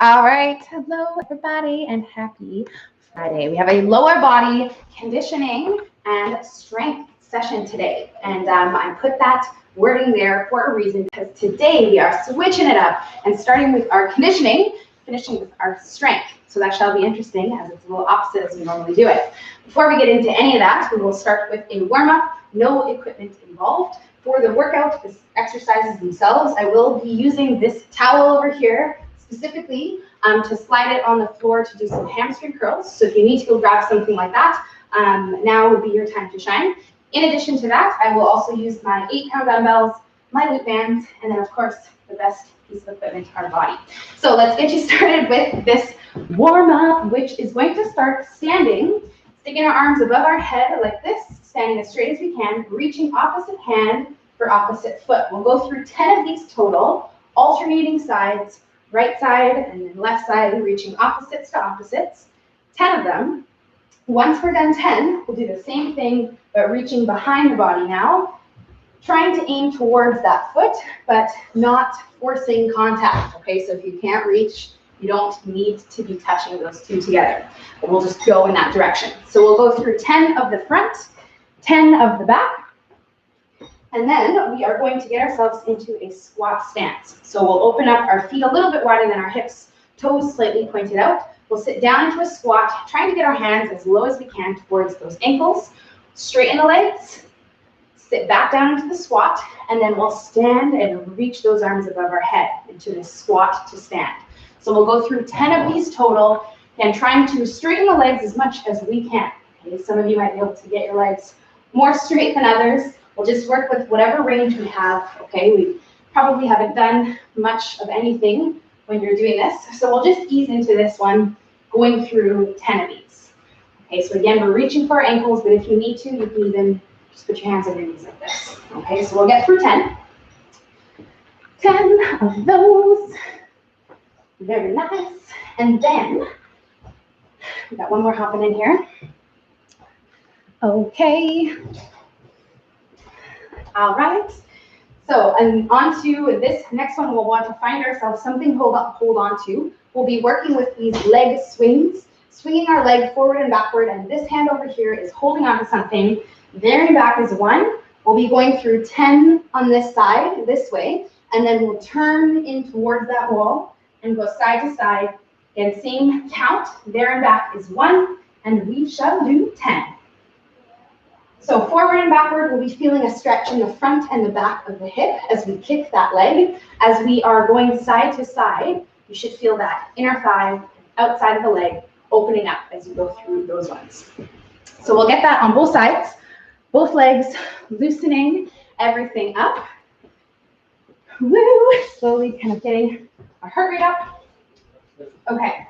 All right, hello everybody and happy Friday. We have a lower body conditioning and strength session today. And I put that wording there for a reason because today we are switching it up and starting with our conditioning, finishing with our strength. So that shall be interesting as it's a little opposite as we normally do it. Before we get into any of that, we will start with a warm-up, no equipment involved. For the workout, the exercises themselves, I will be using this towel over here specifically to slide it on the floor to do some hamstring curls. So if you need to go grab something like that, now would be your time to shine. In addition to that, I will also use my 8-pound dumbbells, my glute bands, and then of course, the best piece of equipment, our body. So let's get you started with this warm up, which is going to start standing, sticking our arms above our head like this, standing as straight as we can, reaching opposite hand for opposite foot. We'll go through 10 of these total, alternating sides, right side and then left side, reaching opposites to opposites, 10 of them. Once we're done 10, we'll do the same thing, but reaching behind the body now, trying to aim towards that foot, but not forcing contact, okay? So if you can't reach, you don't need to be touching those two together. But we'll just go in that direction. So we'll go through 10 of the front, 10 of the back, and then we are going to get ourselves into a squat stance. So we'll open up our feet a little bit wider than our hips, toes slightly pointed out. We'll sit down into a squat, trying to get our hands as low as we can towards those ankles, straighten the legs, sit back down into the squat, and then we'll stand and reach those arms above our head into this squat to stand. So we'll go through 10 of these total, and trying to straighten the legs as much as we can. Okay? Some of you might be able to get your legs more straight than others. We'll just work with whatever range we have, okay? We probably haven't done much of anything when you're doing this, so we'll just ease into this one, going through 10 of these. Okay, so again, we're reaching for our ankles, but if you need to, you can even just put your hands on your knees like this. Okay, so we'll get through 10. 10 of those. Very nice. And then, we got one more hopping in here. Okay. All right, so and on to this next one, we'll want to find ourselves something hold on to. We'll be working with these leg swings, swinging our leg forward and backward, and this hand over here is holding on to something. There and back is 1. We'll be going through 10 on this side, this way, and then we'll turn in towards that wall and go side to side. Again, same count, there and back is 1, and we shall do 10. So forward and backward, we'll be feeling a stretch in the front and the back of the hip as we kick that leg. As we are going side to side, you should feel that inner thigh, outside of the leg, opening up as you go through those ones. So we'll get that on both sides, both legs, loosening everything up. Woo! Slowly kind of getting our heart rate up. Okay.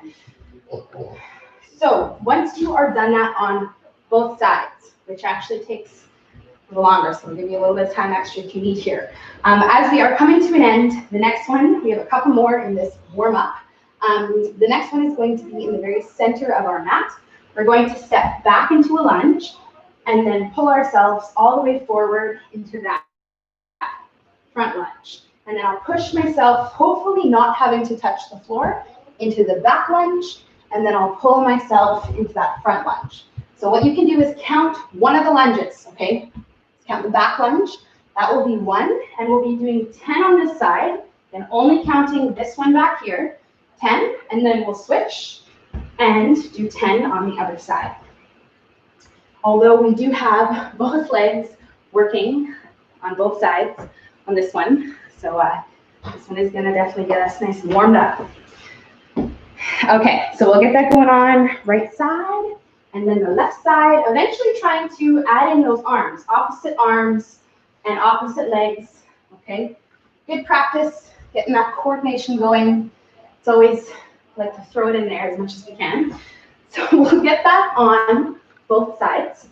So once you are done that on both sides, which actually takes a little longer, so I'll give you a little bit of time extra if you need here. As we are coming to an end, the next one, we have a couple more in this warm-up. The next one is going to be in the very center of our mat. We're going to step back into a lunge and then pull ourselves all the way forward into that front lunge. And then I'll push myself, hopefully not having to touch the floor, into the back lunge, and then I'll pull myself into that front lunge. So what you can do is count one of the lunges, okay? Count the back lunge. That will be 1, and we'll be doing 10 on this side, and only counting this one back here, 10, and then we'll switch and do 10 on the other side. Although we do have both legs working on both sides on this one, so this one is gonna definitely get us nice and warmed up. Okay, so we'll get that going on right side, and then the left side, eventually trying to add in those arms, opposite arms and opposite legs, okay? Good practice, getting that coordination going. It's always like to throw it in there as much as we can. So we'll get that on both sides.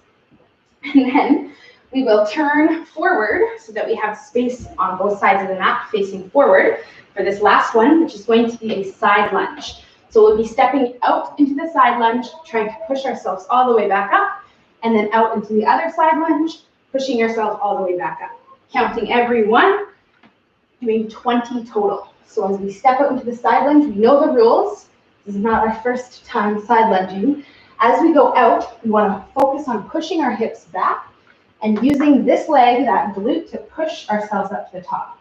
And then we will turn forward so that we have space on both sides of the mat facing forward for this last one, which is going to be a side lunge. So we'll be stepping out into the side lunge, trying to push ourselves all the way back up, and then out into the other side lunge, pushing yourself all the way back up. Counting every one, doing 20 total. So as we step out into the side lunge, we know the rules. This is not our first time side lunging. As we go out, we want to focus on pushing our hips back and using this leg, that glute, to push ourselves up to the top.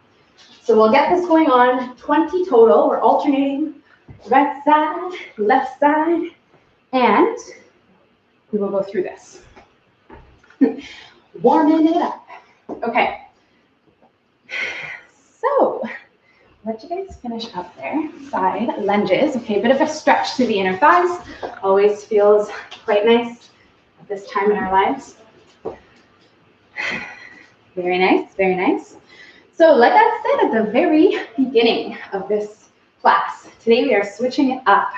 So we'll get this going on, 20 total. We're alternating right side, left side, and we will go through this. Warming it up. Okay. So let you guys finish up there. Side lunges. Okay, a bit of a stretch to the inner thighs. Always feels quite nice at this time in our lives. Very nice, very nice. So like I said at the very beginning of this class, today we are switching it up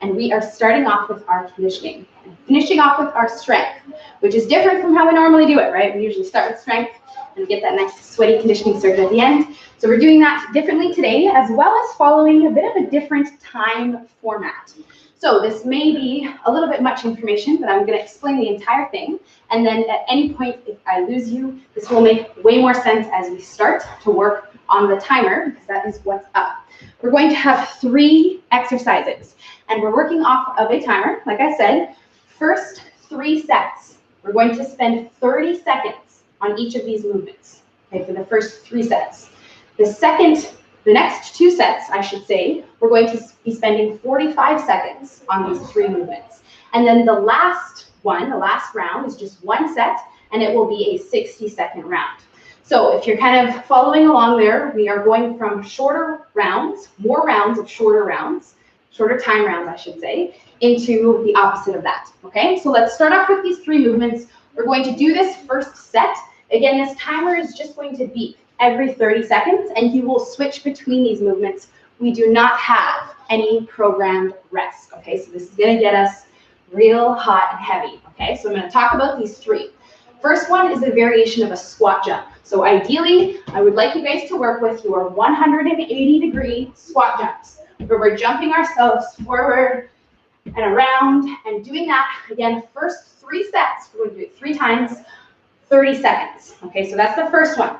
and we are starting off with our conditioning and finishing off with our strength, which is different from how we normally do it, right? We usually start with strength and get that nice sweaty conditioning circuit at the end. So we're doing that differently today, as well as following a bit of a different time format. So this may be a little bit much information, but I'm going to explain the entire thing. And then at any point, if I lose you, this will make way more sense as we start to work on the timer, because that is what's up. We're going to have 3 exercises, and we're working off of a timer. Like I said, first 3 sets. We're going to spend 30 seconds on each of these movements, okay, for the first 3 sets. The next 2 sets, I should say, we're going to be spending 45 seconds on these 3 movements. And then the last one, the last round, is just 1 set, and it will be a 60-second round. So if you're kind of following along there, we are going from shorter rounds, more rounds of shorter rounds, shorter time rounds, I should say, into the opposite of that, okay? So let's start off with these 3 movements. We're going to do this first set. Again, this timer is just going to beep every 30 seconds, and you will switch between these movements. We do not have any programmed rest, okay? So this is gonna get us real hot and heavy, okay? So I'm gonna talk about these 3. First one is a variation of a squat jump. So ideally, I would like you guys to work with your 180-degree squat jumps, where we're jumping ourselves forward and around and doing that, again, first 3 sets. We're gonna do it 3 times, 30 seconds, okay? So that's the first one.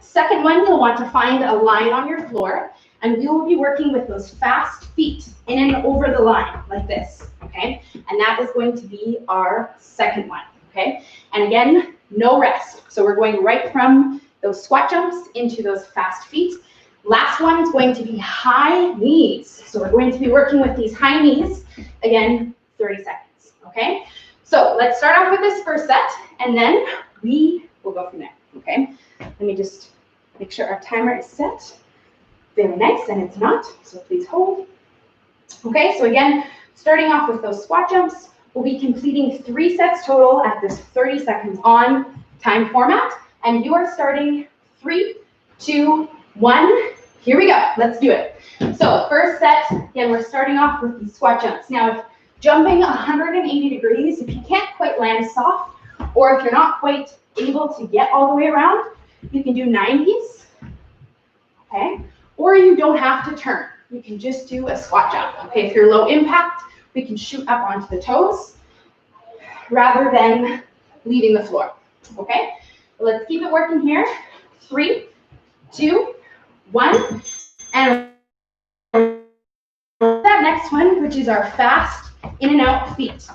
Second one, you'll want to find a line on your floor, and we will be working with those fast feet in and over the line, like this, okay? And that is going to be our second one, okay? And again, no rest. So we're going right from those squat jumps into those fast feet. Last one is going to be high knees. So we're going to be working with these high knees, again, 30 seconds, okay? So let's start off with this first set, and then we will go from there, okay? Let me just make sure our timer is set. Very nice, and it's not, so please hold. Okay, so again, starting off with those squat jumps, we'll be completing 3 sets total at this 30 seconds on time format, and you are starting 3, 2, 1. Here we go, let's do it. So first set, again, we're starting off with these squat jumps. Now, if jumping 180 degrees, if you can't quite land soft, or if you're not quite able to get all the way around, you can do 90s, okay? Or you don't have to turn. You can just do a squat jump, okay? If you're low impact, we can shoot up onto the toes rather than leaving the floor, okay? Let's keep it working here. 3, 2, 1, and that next one, which is our fast in and out feet.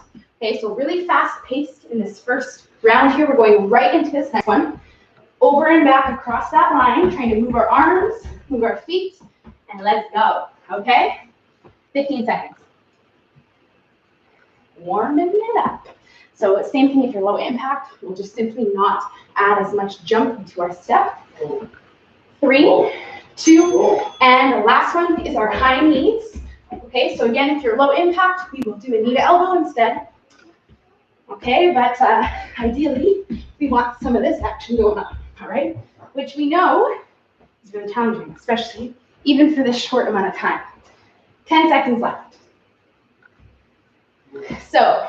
Okay, so really fast paced in this first round here. We're going right into this next one. Over and back across that line, trying to move our arms, move our feet, and let's go, okay? 15 seconds. Warming it up. So same thing if you're low impact, we'll just simply not add as much jump into our step. 3, 2, and the last one is our high knees. Okay, so again, if you're low impact, we will do a knee to elbow instead. Okay, but ideally, we want some of this action going on, all right? Which we know is really challenging, especially even for this short amount of time. 10 seconds left. So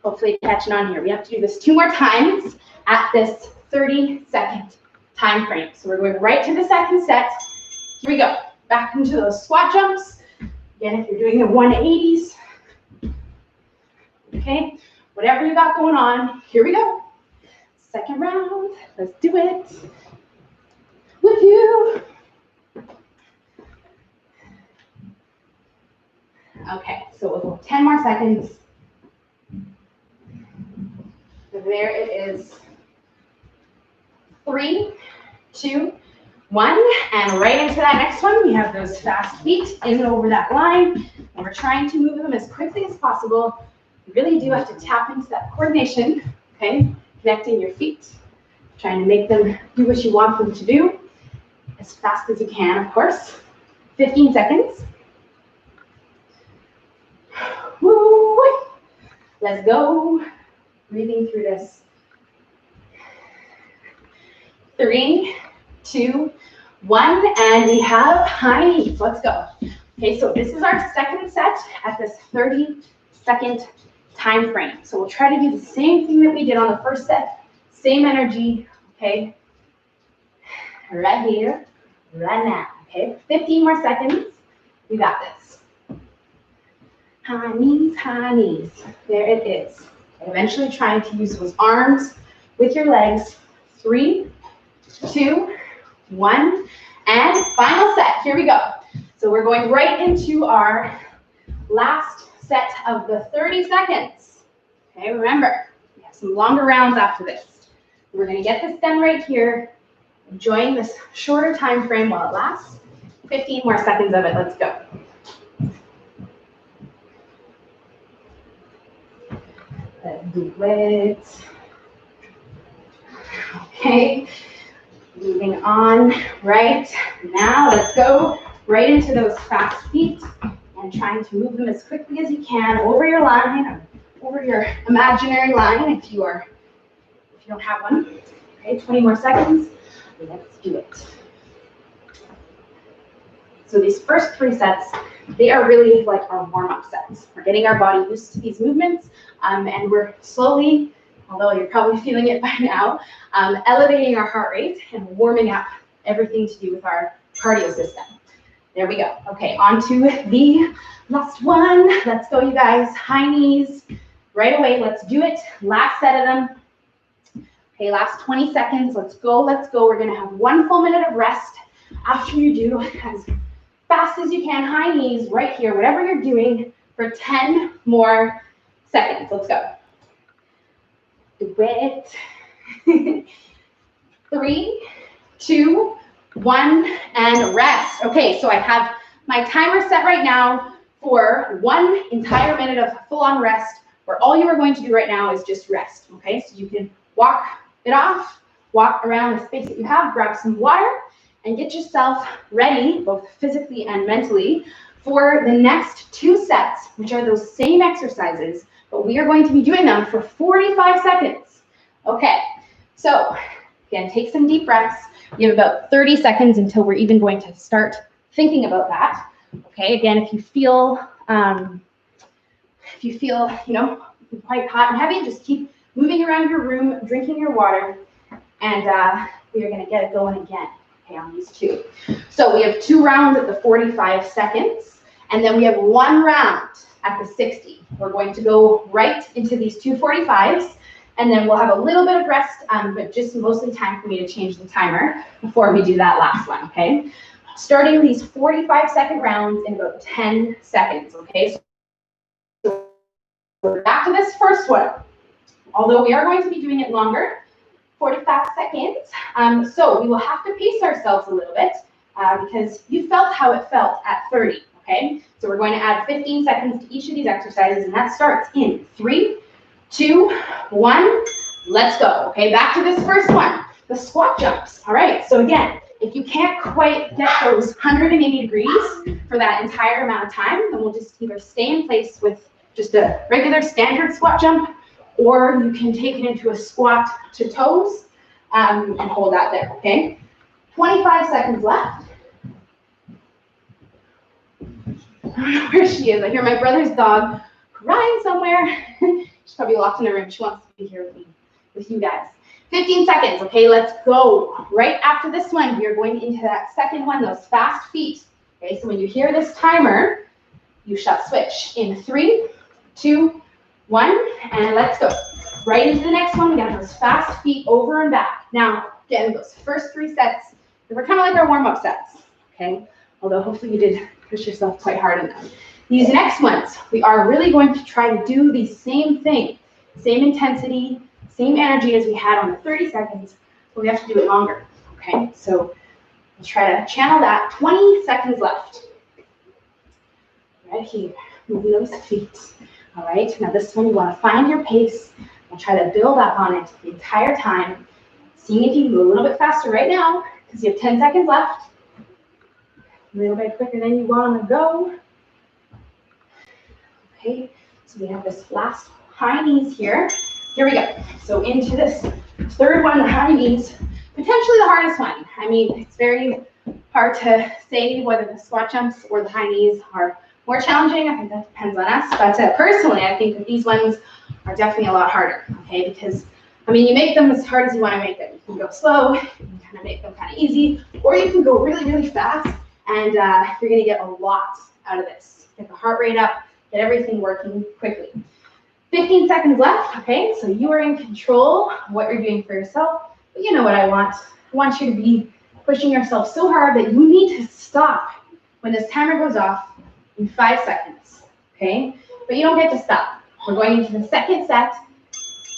hopefully catching on here. We have to do this 2 more times at this 30-second time frame. So we're going right to the second set. Here we go. Back into those squat jumps. Again, if you're doing the 180s, okay, whatever you got going on, here we go. Second round, let's do it. With you. Okay, so we'll go 10 more seconds. There it is. 3, 2, 1, and right into that next one. We have those fast feet in and over that line, and we're trying to move them as quickly as possible. You really do have to tap into that coordination, okay? Connecting your feet, trying to make them do what you want them to do as fast as you can, of course. 15 seconds. Woo! Let's go. Breathing through this. 3, 2, 1, and we have high knees. Let's go. Okay, so this is our second set at this 30-second time frame. So we'll try to do the same thing that we did on the first set. Same energy, okay? Right here, right now, okay? 15 more seconds. You got this. High knees, high knees. There it is. Eventually trying to use those arms with your legs. 3, 2, 1, and final set. Here we go. So we're going right into our last set of the 30 seconds. Okay, remember, we have some longer rounds after this. We're going to get this done right here, enjoying this shorter time frame while it lasts. 15 more seconds of it. Let's go. Let's do it. Okay, moving on right now. Let's go right into those fast feet and trying to move them as quickly as you can over your line, over your imaginary line if you don't have one. Okay, 20 more seconds. Let's do it. So these first 3 sets, they are really like our warm-up sets. We're getting our body used to these movements, and we're slowly, although you're probably feeling it by now, elevating our heart rate and warming up everything to do with our cardio system. There we go. Okay, on to the last one. Let's go, you guys. High knees. Right away, let's do it. Last set of them. Okay, last 20 seconds. Let's go, let's go. We're gonna have 1 full minute of rest after you do as fast as you can. High knees right here, whatever you're doing, for 10 more seconds. Let's go. Do it. 3, 2, 1, and rest. Okay, so I have my timer set right now for 1 entire minute of full-on rest, where all you are going to do right now is just rest. Okay, so you can walk it off, walk around the space that you have, grab some water, and get yourself ready, both physically and mentally, for the next 2 sets, which are those same exercises, but we are going to be doing them for 45 seconds. Okay, so again, take some deep breaths. You have about 30 seconds until we're even going to start thinking about that. Okay, again, if you feel, quite hot and heavy, just keep moving around your room, drinking your water, and we are going to get it going again. Okay, on these 2. So we have 2 rounds at the 45 seconds, and then we have 1 round at the 60. We're going to go right into these 2 45s, and then we'll have a little bit of rest, but just mostly time for me to change the timer before we do that last one, okay? Starting these 45-second rounds in about 10 seconds, okay? So back to this first one. Although we are going to be doing it longer, 45 seconds, so we will have to pace ourselves a little bit because you felt how it felt at 30, okay? So we're going to add 15 seconds to each of these exercises, and that starts in 3, 2, 1, let's go. Okay, back to this first one, the squat jumps. All right, so again, if you can't quite get those 180 degrees for that entire amount of time, then we'll just either stay in place with just a regular standard squat jump, or you can take it into a squat to toes and hold that there, okay? 25 seconds left. I don't know where she is. I hear my brother's dog crying somewhere. She's probably locked in the room. She wants to be here with me, with you guys. 15 seconds, okay, let's go. Right after this one, we are going into that second one, those fast feet. Okay, so when you hear this timer, you shall switch in 3, 2, 1, and let's go. Right into the next one, we got those fast feet over and back. Now, again, those first 3 sets, they were kind of like our warm-up sets, okay? Although hopefully you did push yourself quite hard in them. These next ones, we are really going to try to do the same thing, same intensity, same energy as we had on the 30 seconds, but we have to do it longer, okay? So we'll try to channel that. 20 seconds left. Right here, moving those feet. All right, now this one you want to find your pace and try to build up on it the entire time, seeing if you can go a little bit faster right now, because you have 10 seconds left. A little bit quicker than you want to go. Okay, so we have this last high knees here. Here we go. So into this third one, the high knees, potentially the hardest one. I mean, it's very hard to say whether the squat jumps or the high knees are more challenging. I think that depends on us. But personally, I think that these ones are definitely a lot harder, okay? Because, I mean, you make them as hard as you want to make them. You can go slow, you can kind of make them kind of easy, or you can go really, really fast, and you're going to get a lot out of this. Get the heart rate up, get everything working quickly. 15 seconds left, okay? So you are in control of what you're doing for yourself. But you know what I want. I want you to be pushing yourself so hard that you need to stop when this timer goes off in 5 seconds, okay? But you don't get to stop. We're going into the second set,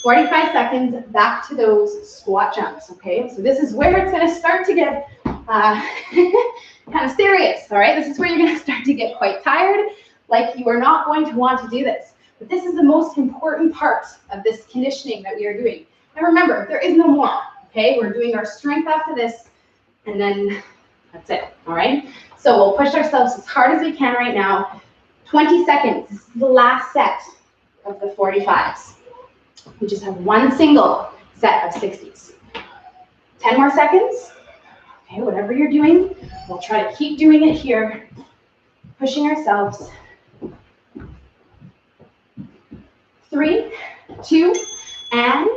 45 seconds, back to those squat jumps, okay? So this is where it's going to start to get kind of serious, all right? This is where you're going to start to get quite tired, like you are not going to want to do this. But this is the most important part of this conditioning that we are doing. And remember, there is no more, okay? We're doing our strength after this, and then that's it, all right? So we'll push ourselves as hard as we can right now. 20 seconds, this is the last set of the 45s. We just have one single set of 60s. 10 more seconds. Okay, whatever you're doing, we'll try to keep doing it here, pushing ourselves. 3, 2, and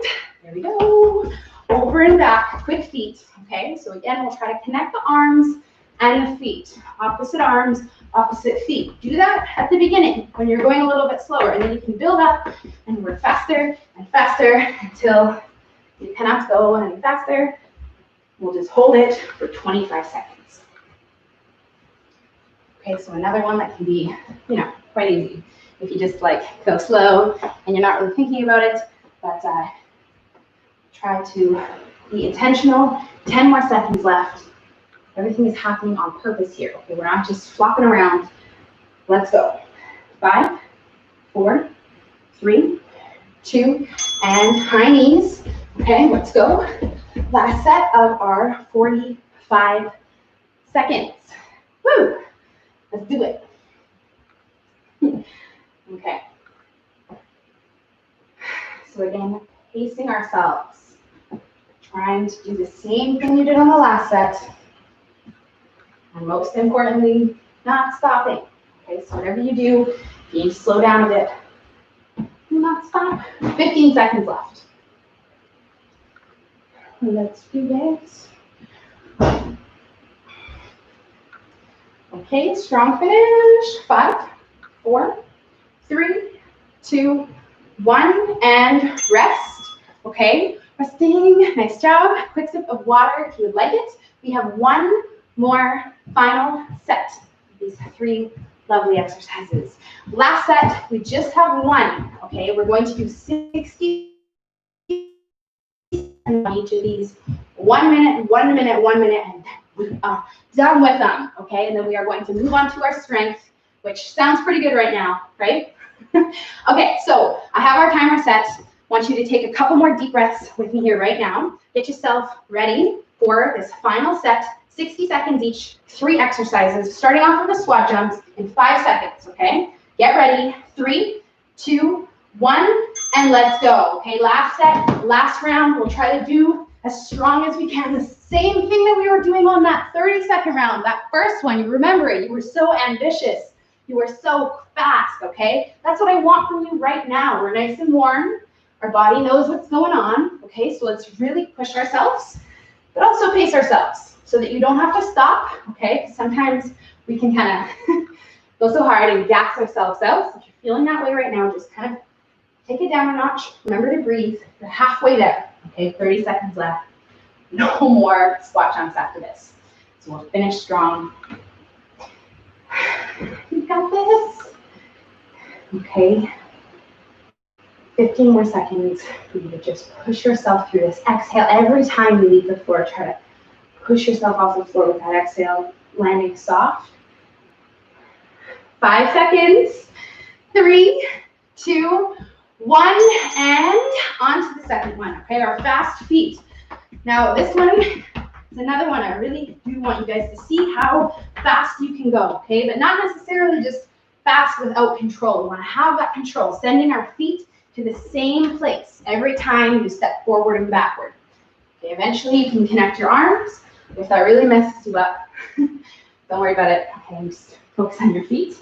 there we go. Over and back, quick feet, okay? So again, we'll try to connect the arms and the feet. Opposite arms, opposite feet. Do that at the beginning when you're going a little bit slower, and then you can build up and work faster and faster until you cannot go any faster. We'll just hold it for 25 seconds. Okay, so another one that can be, quite easy. If you just like go slow and you're not really thinking about it, but try to be intentional. 10 more seconds left. Everything is happening on purpose here. Okay, we're not just flopping around. Let's go. 5, 4, 3, 2, and high knees. Okay, let's go. Last set of our 45 seconds. Woo! Let's do it. Okay. So again, pacing ourselves. Trying to do the same thing you did on the last set. And most importantly, not stopping. Okay, so whatever you do, you need to slow down a bit. Do not stop. 15 seconds left. Let's do this. Okay, strong finish. 5, 4, 3, 2, 1, and rest. Okay, resting. Nice job. Quick sip of water if you would like it. We have one more final set of these 3 lovely exercises. Last set, we just have one. Okay, we're going to do 60 on each of these. 1 minute, 1 minute, 1 minute, and we are done with them. Okay, and then we are going to move on to our strength, which sounds pretty good right now, right? Okay, so I have our timer set. I want you to take a couple more deep breaths with me here right now. Get yourself ready for this final set. 60 seconds each, 3 exercises, starting off with the squat jumps in 5 seconds, okay? Get ready. 3, 2, 1, and let's go. Okay, last set, last round. We'll try to do as strong as we can. The same thing that we were doing on that 30-second round, that first one. You remember it. You were so ambitious. You were so fast, okay? That's what I want from you right now. We're nice and warm. Our body knows what's going on, okay? So let's really push ourselves, but also pace ourselves so that you don't have to stop, okay? Sometimes we can kind of go so hard and gas ourselves out. So if you're feeling that way right now, just kind of take it down a notch. Remember to breathe. You're halfway there, okay? 30 seconds left. No more squat jumps after this. So we'll finish strong. You got this. Okay. 15 more seconds for you to just push yourself through this. Exhale every time you leave the floor. Try to push yourself off the floor with that exhale, landing soft. 5 seconds. 3, 2, 1, and on to the second one. Okay, our fast feet. Now this one is another one. I really do want you guys to see how fast you can go. Okay, but not necessarily just fast without control. We want to have that control, sending our feet to the same place every time you step forward and backward. Okay, eventually you can connect your arms. If that really messes you up, don't worry about it. Okay, just focus on your feet,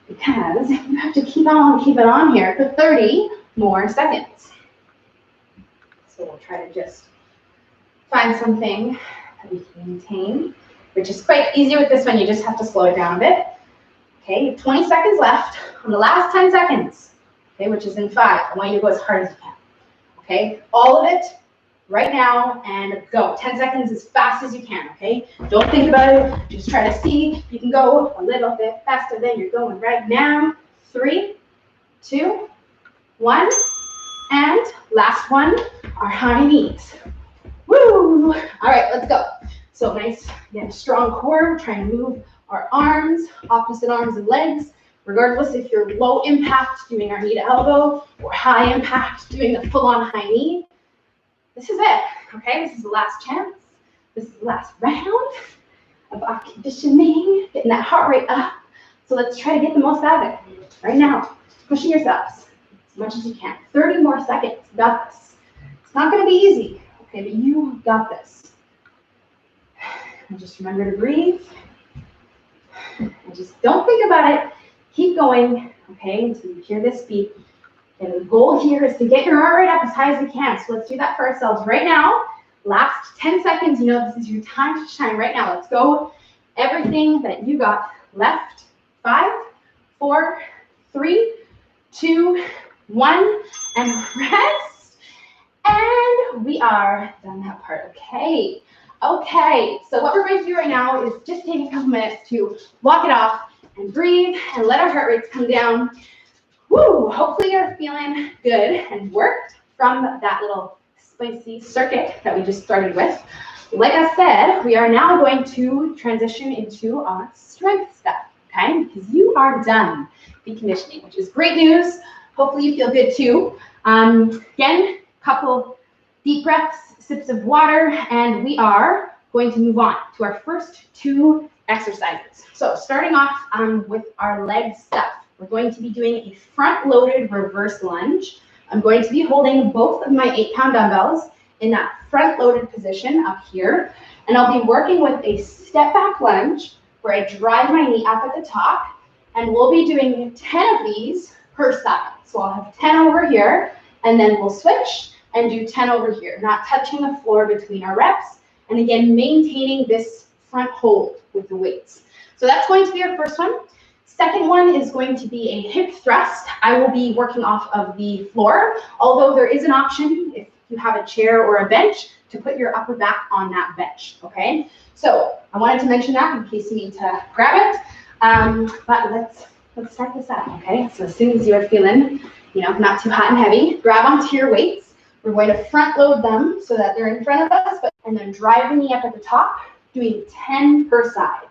because you have to keep it on here for 30 more seconds. So we'll try to just find something that we can maintain, which is quite easy with this one. You just have to slow it down a bit. Okay, 20 seconds left on the last 10 seconds, okay, which is in 5. I want you to go as hard as you can. Okay, all of it right now and go. 10 seconds as fast as you can, okay? Don't think about it. Just try to see if you can go a little bit faster than you're going right now. 3, 2, 1, and last one, our high knees. Woo! All right, let's go. So nice, again, strong core. Try and move our arms, opposite arms and legs, regardless if you're low impact, doing our knee to elbow, or high impact, doing the full-on high knee. This is it, okay? This is the last chance. This is the last round of our conditioning, getting that heart rate up. So let's try to get the most out of it right now. Pushing yourselves as much as you can. 30 more seconds. You got this. It's not going to be easy, okay? But you got this. And just remember to breathe. And just don't think about it. Keep going, okay, until you hear this beep. And the goal here is to get your heart rate up as high as you can. So let's do that for ourselves right now. Last 10 seconds. You know this is your time to shine right now. Let's go. Everything that you got left. 5, 4, 3, 2, 1, and rest. And we are done that part. Okay. Okay. So what we're going to do right now is just take a couple minutes to walk it off and breathe and let our heart rates come down. Woo! Hopefully you're feeling good and worked from that little spicy circuit that we just started with. Like I said, we are now going to transition into our strength stuff, okay? Because you are done conditioning, which is great news. Hopefully you feel good too. Again, couple deep breaths, sips of water, and we are going to move on to our first 2 exercises. So starting off with our leg stuff. We're going to be doing a front-loaded reverse lunge. I'm going to be holding both of my 8-pound dumbbells in that front-loaded position up here. And I'll be working with a step-back lunge where I drive my knee up at the top. And we'll be doing 10 of these per side. So I'll have 10 over here, and then we'll switch and do 10 over here, not touching the floor between our reps. And again, maintaining this front hold with the weights. So that's going to be our first one. Second one is going to be a hip thrust. I will be working off of the floor, although there is an option if you have a chair or a bench to put your upper back on that bench, okay? So I wanted to mention that in case you need to grab it. But let's start this out, okay? So as soon as you are feeling, not too hot and heavy, grab onto your weights. We're going to front load them so that they're in front of us, and then drive the knee up at the top, doing 10 per side.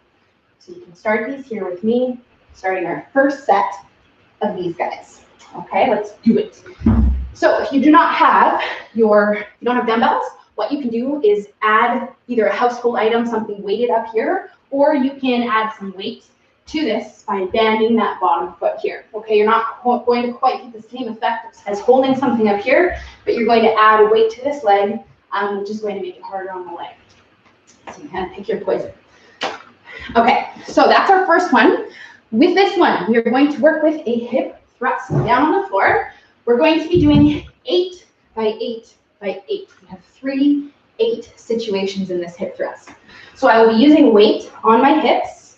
So you can start these here with me, starting our first set of these guys. Okay, let's do it. So if you do not have you don't have dumbbells, what you can do is add either a household item, something weighted up here, or you can add some weight to this by bending that bottom foot here. Okay, you're not going to quite get the same effect as holding something up here, but you're going to add a weight to this leg, which is going to make it harder on the leg. So you kind of pick your poison. Okay, so that's our first one. With this one, we are going to work with a hip thrust down on the floor. We're going to be doing 8 by 8 by 8. We have 3 8 situations in this hip thrust. So I will be using weight on my hips.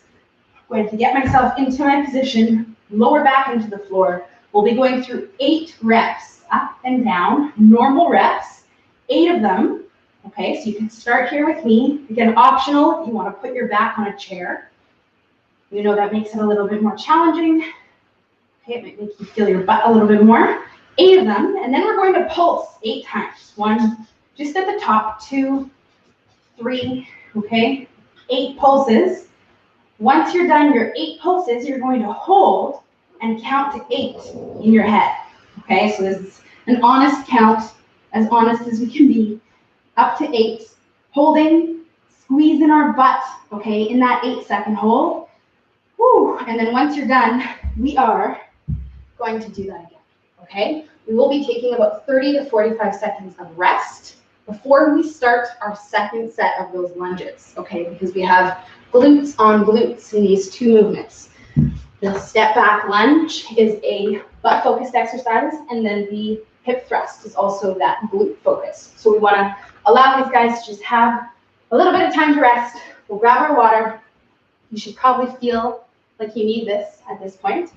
I'm going to get myself into my position, lower back into the floor. We'll be going through 8 reps, up and down, normal reps, 8 of them. Okay, so you can start here with me. Again, optional if you want to put your back on a chair. That makes it a little bit more challenging. Okay, it might make you feel your butt a little bit more. 8 of them, and then we're going to pulse 8 times. 1, just at the top, 2, 3, okay? 8 pulses. Once you're done your 8 pulses, you're going to hold and count to 8 in your head. Okay, so this is an honest count, as honest as we can be, up to 8, holding, squeezing our butt, okay, in that 8-second hold. Woo. And then once you're done, we are going to do that again, okay? We will be taking about 30 to 45 seconds of rest before we start our second set of those lunges, okay? Because we have glutes on glutes in these 2 movements. The step back lunge is a butt focused exercise, and then the hip thrust is also that glute focus. So we want to allow these guys to just have a little bit of time to rest. We'll grab our water. You should probably feel like you need this at this point.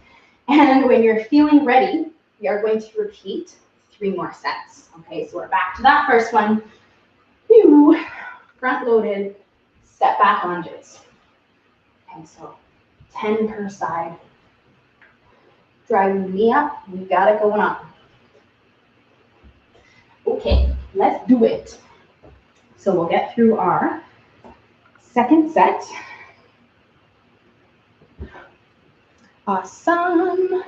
And when you're feeling ready, we are going to repeat 3 more sets. Okay, so we're back to that first one. Front loaded step back lunges. Okay, so 10 per side. Drive your knee up, we've got it going on. Okay, let's do it. So we'll get through our second set. Awesome.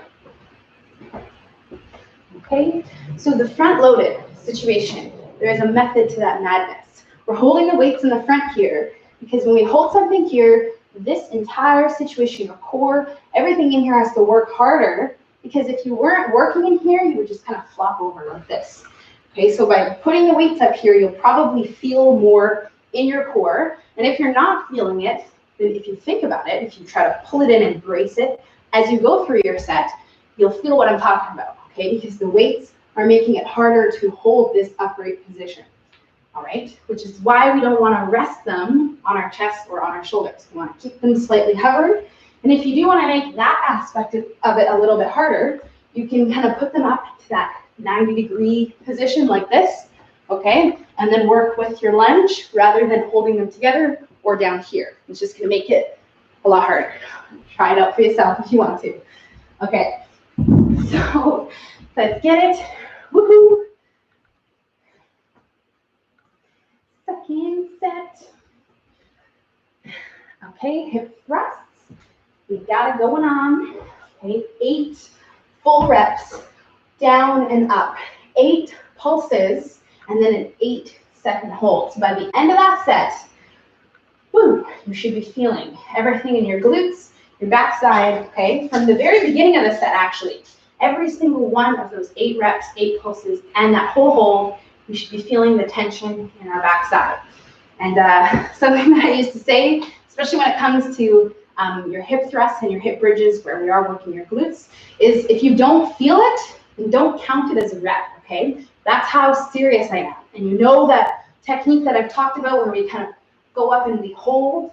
Okay, so the front loaded situation, there is a method to that madness. We're holding the weights in the front here because when we hold something here, this entire situation, your core, everything in here has to work harder, because if you weren't working in here, you would just kind of flop over like this. Okay, so by putting the weights up here, you'll probably feel more in your core. And if you're not feeling it, then if you think about it, if you try to pull it in and brace it, as you go through your set, you'll feel what I'm talking about, okay? Because the weights are making it harder to hold this upright position, all right? Which is why we don't want to rest them on our chest or on our shoulders. We want to keep them slightly hovered. And if you do want to make that aspect of it a little bit harder, you can kind of put them up to that 90-degree position like this, okay? And then work with your lunge rather than holding them together or down here. It's just going to make it a lot harder. Try it out for yourself if you want to. Okay, so let's get it. Woohoo! Second set. Okay, hip thrusts. We've got it going on. Okay, 8 full reps, down and up. 8 pulses, and then an 8-second hold. So by the end of that set, woo, you should be feeling everything in your glutes, your backside, okay? From the very beginning of the set, actually, every single one of those 8 reps, 8 pulses, and that whole hold, we should be feeling the tension in our backside. And something that I used to say, especially when it comes to your hip thrusts and your hip bridges, where we are working your glutes, is if you don't feel it, then don't count it as a rep, okay? That's how serious I am. And you know that technique that I've talked about where we kind of go up and we hold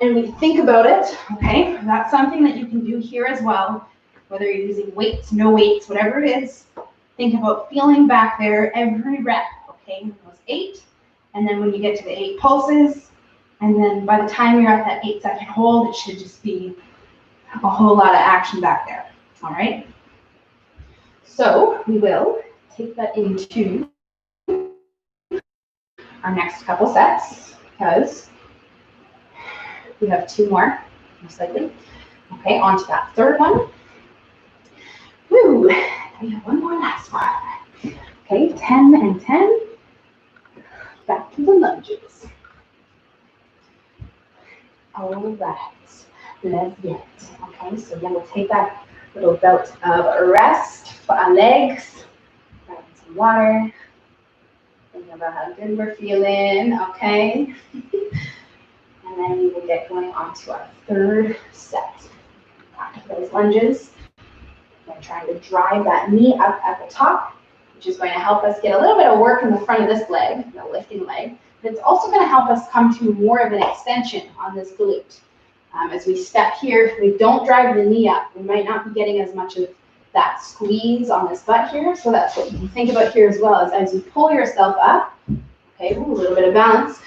and we think about it, okay? That's something that you can do here as well, whether you're using weights, no weights, whatever it is. Think about feeling back there every rep, okay? Those 8, and then when you get to the 8 pulses, and then by the time you're at that 8-second hold, it should just be a whole lot of action back there, all right? So we will take that into our next couple sets, because we have 2 more, most likely. Okay, on to that third one. Woo, we have 1 more last one. Okay, 10 and 10. Back to the lunges. All right, let's get it. Okay, so then we'll take that little bout of rest for our legs. Grab some water. Think about how good we're feeling, okay? And then we will get going on to our third set. Back to those lunges. I'm trying to drive that knee up at the top, which is going to help us get a little bit of work in the front of this leg, the lifting leg. But it's also going to help us come to more of an extension on this glute. As we step here, if we don't drive the knee up, we might not be getting as much of that squeeze on this butt here. So that's what you can think about here as well, as you pull yourself up, okay, a little bit of balance,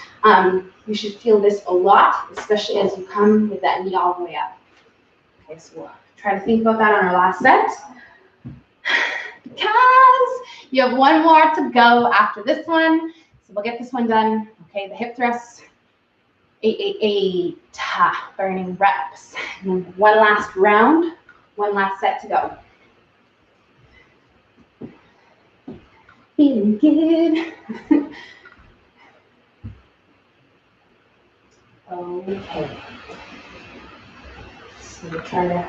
you should feel this a lot, especially as you come with that knee all the way up. Okay, so we'll Try to think about that on our last set. Because you have one more to go after this one. So we'll get this one done. Okay, the hip thrusts. 8, burning reps. And then one last round, one last set to go. Feeling good. Okay. So we'll try to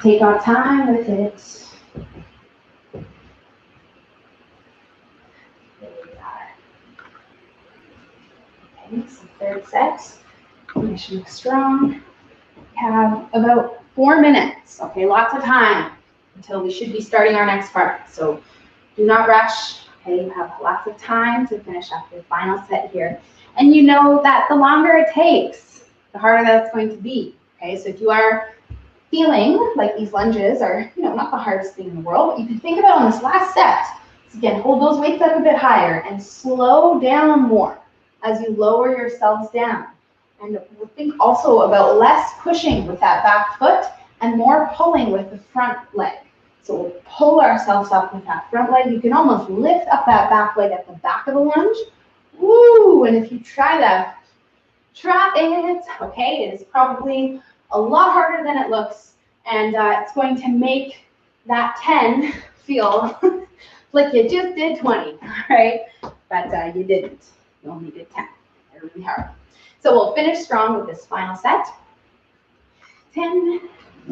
take our time with it. There we are. Okay, so third set. Finishing strong. We have about 4 minutes. Okay, lots of time until we should be starting our next part. So do not rush. Okay, you have lots of time to finish up your final set here. And you know that the longer it takes, the harder that's going to be. Okay, so if you are feeling like these lunges are, not the hardest thing in the world, what you can think about on this last set is, again, hold those weights up a bit higher and slow down more as you lower yourselves down. And think also about less pushing with that back foot and more pulling with the front leg. So we'll pull ourselves up with that front leg. You can almost lift up that back leg at the back of the lunge. Woo! And if you try that, try it. Okay, it is probably a lot harder than it looks, and it's going to make that 10 feel like you just did 20, right? But you didn't. You only did 10. They're really hard. So we'll finish strong with this final set. 10,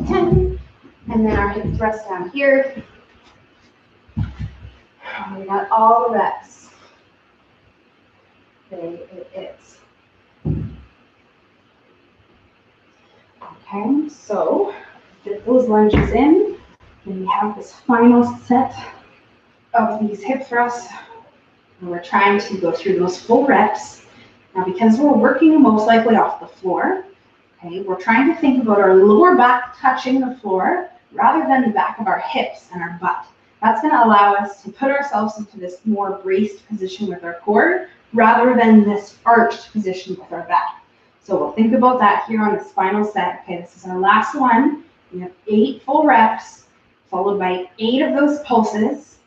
10, and then our hip thrust down here. We got all the reps. There it is. Okay, so get those lunges in, and we have this final set of these hip thrusts, and we're trying to go through those full reps. Now, because we're working most likely off the floor, okay, we're trying to think about our lower back touching the floor rather than the back of our hips and our butt. That's going to allow us to put ourselves into this more braced position with our core rather than this arched position with our back. So we'll think about that here on this final set. Okay, this is our last one. We have 8 full reps, followed by 8 of those pulses.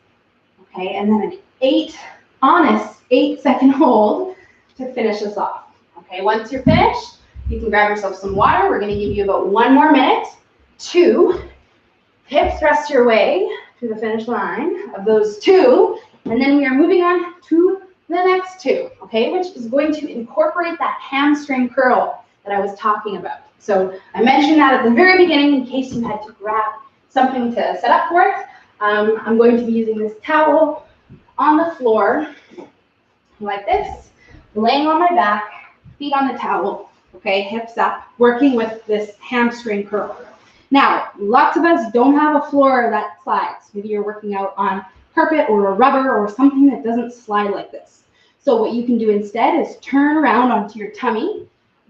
Okay, and then an 8-second hold to finish us off. Okay, once you're finished, you can grab yourself some water. We're going to give you about 1 more minute to hip thrust your way to the finish line of those 2, and then we are moving on to the next 2, okay, which is going to incorporate that hamstring curl that I was talking about. So I mentioned that at the very beginning in case you had to grab something to set up for it. I'm going to be using this towel on the floor like this, laying on my back, feet on the towel, okay, hips up, working with this hamstring curl. Now, lots of us don't have a floor that slides. Maybe you're working out on carpet or a rubber or something that doesn't slide like this. So what you can do instead is turn around onto your tummy,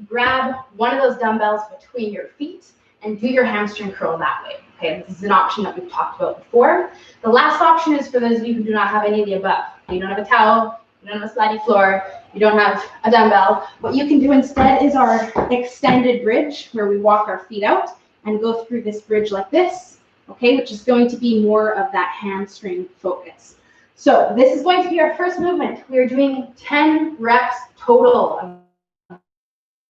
grab one of those dumbbells between your feet, and do your hamstring curl that way. Okay, this is an option that we've talked about before. The last option is for those of you who do not have any of the above. You don't have a towel, you don't have a slidey floor, you don't have a dumbbell. What you can do instead is our extended bridge, where we walk our feet out and go through this bridge like this, okay, which is going to be more of that hamstring focus. So this is going to be our first movement. We are doing 10 reps total of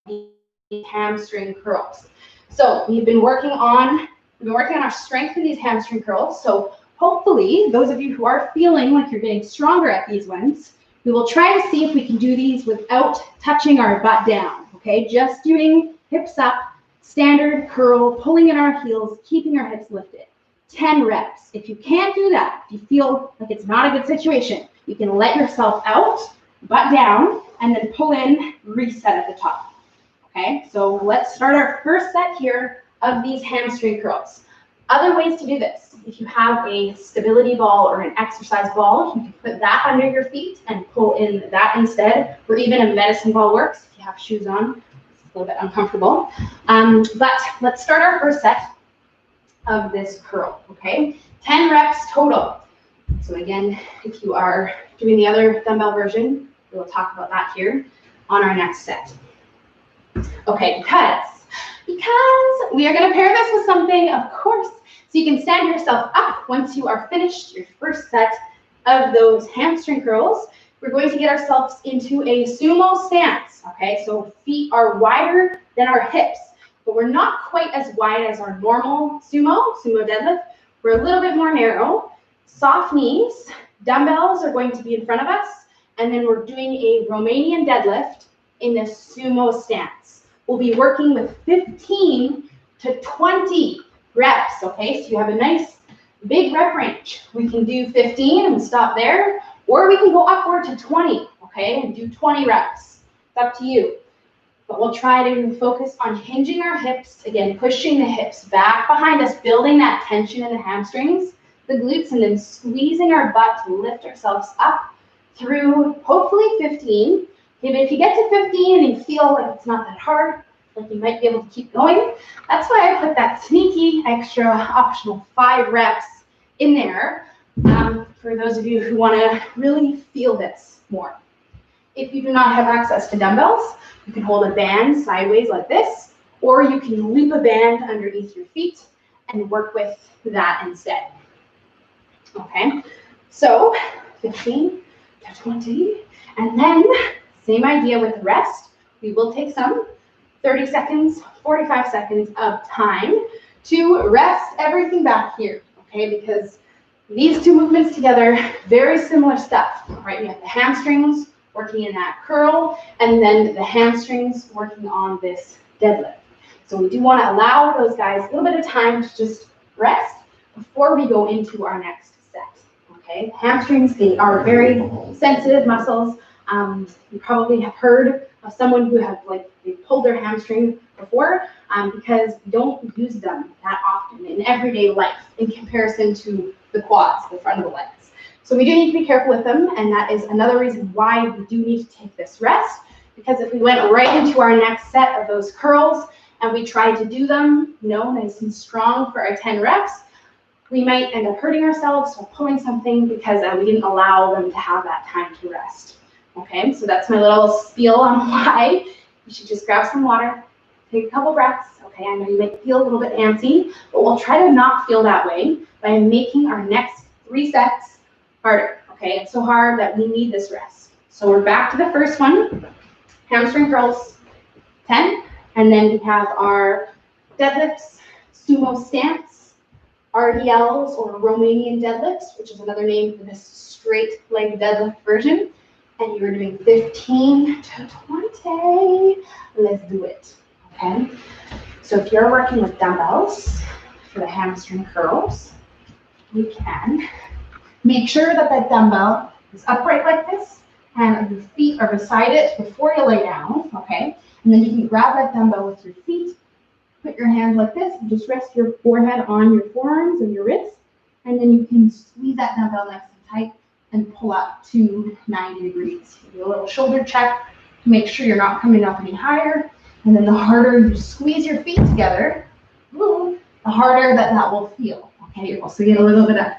the hamstring curls. So we've been working on our strength in these hamstring curls. So hopefully, those of you who are feeling like you're getting stronger at these ones, we will try to see if we can do these without touching our butt down, okay? Just doing hips up, standard curl, pulling in our heels, keeping our hips lifted. 10 reps. If you can't do that, if you feel like it's not a good situation, you can let yourself out, butt down, and then pull in, reset at the top. Okay, so let's start our first set here of these hamstring curls. Other ways to do this, if you have a stability ball or an exercise ball, you can put that under your feet and pull in that instead, or even a medicine ball works if you have shoes on. It's a little bit uncomfortable. But let's start our first set of this curl, okay? 10 reps total. So again, if you are doing the other dumbbell version, we'll talk about that here on our next set. Okay, because Because we are going to pair this with something, of course, so you can stand yourself up once you are finished your first set of those hamstring curls. We're going to get ourselves into a sumo stance, okay? So feet are wider than our hips, but we're not quite as wide as our normal sumo deadlift. We're a little bit more narrow. Soft knees, dumbbells are going to be in front of us, and then we're doing a Romanian deadlift in the sumo stance. We'll be working with 15 to 20 reps, okay? So you have a nice big rep range. We can do 15 and stop there, or we can go upward to 20, okay, and do 20 reps. It's up to you. But we'll try to focus on hinging our hips, again, pushing the hips back behind us, building that tension in the hamstrings, the glutes, and then squeezing our butt to lift ourselves up through hopefully 15. Okay, but if you get to 15 and you feel like it's not that hard, like you might be able to keep going, that's why I put that sneaky extra optional 5 reps in there for those of you who want to really feel this more. If you do not have access to dumbbells, you can hold a band sideways like this, or you can loop a band underneath your feet and work with that instead. Okay, so 15 to 20, and then same idea with the rest. We will take some 30 seconds, 45 seconds of time to rest everything back here, okay, because these two movements together, very similar stuff, right? You have the hamstrings working in that curl, and then the hamstrings working on this deadlift. So we do want to allow those guys a little bit of time to just rest before we go into our next set, okay? Hamstrings, they are very sensitive muscles. You probably have heard of someone who have they pulled their hamstring before because we don't use them that often in everyday life in comparison to the quads, the front of the legs. So we do need to be careful with them, and that is another reason why we do need to take this rest, because if we went right into our next set of those curls and we tried to do them, nice and strong for our 10 reps, we might end up hurting ourselves or pulling something because we didn't allow them to have that time to rest. Okay, so that's my little spiel on why you should just grab some water, take a couple breaths. Okay, I know you might feel a little bit antsy, but we'll try to not feel that way by making our next 3 sets harder. Okay, it's so hard that we need this rest. So we're back to the first one, hamstring curls, 10, and then we have our deadlifts, sumo stance, RDLs or Romanian deadlifts, which is another name for this straight leg deadlift version. And you're doing 15 to 20. Let's do it, okay? So if you're working with dumbbells for the hamstring curls, you can make sure that that dumbbell is upright like this and your feet are beside it before you lay down, okay? And then you can grab that dumbbell with your feet, put your hands like this, and just rest your forehead on your forearms and your wrists, and then you can squeeze that dumbbell nice and tight and pull up to 90 degrees. Do a little shoulder check to make sure you're not coming up any higher. And then the harder you squeeze your feet together, the harder that will feel. Okay, you also get a little bit of